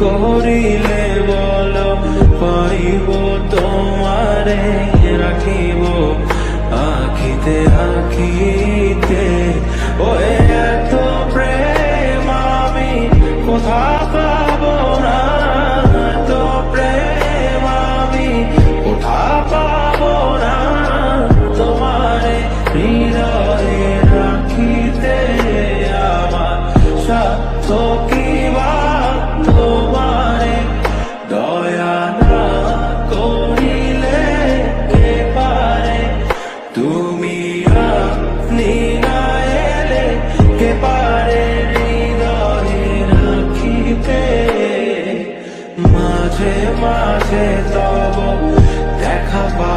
করিলে বলো পাইব তোমারে রাখিব আখিতে আখিতে। ও এত প্রেম আমি কোথা পাবো না, এত প্রেম আমি কোথা পাবো না, তোমারে হৃদয়ে রাখিতে আমার সাধ্য কি বা তোমারে দয়া না করিলে কে পারে, তুমি আপনি না এলে কে পারে হৃদয়ে রাখিতে। মাঝে মাঝে তব দেখা পা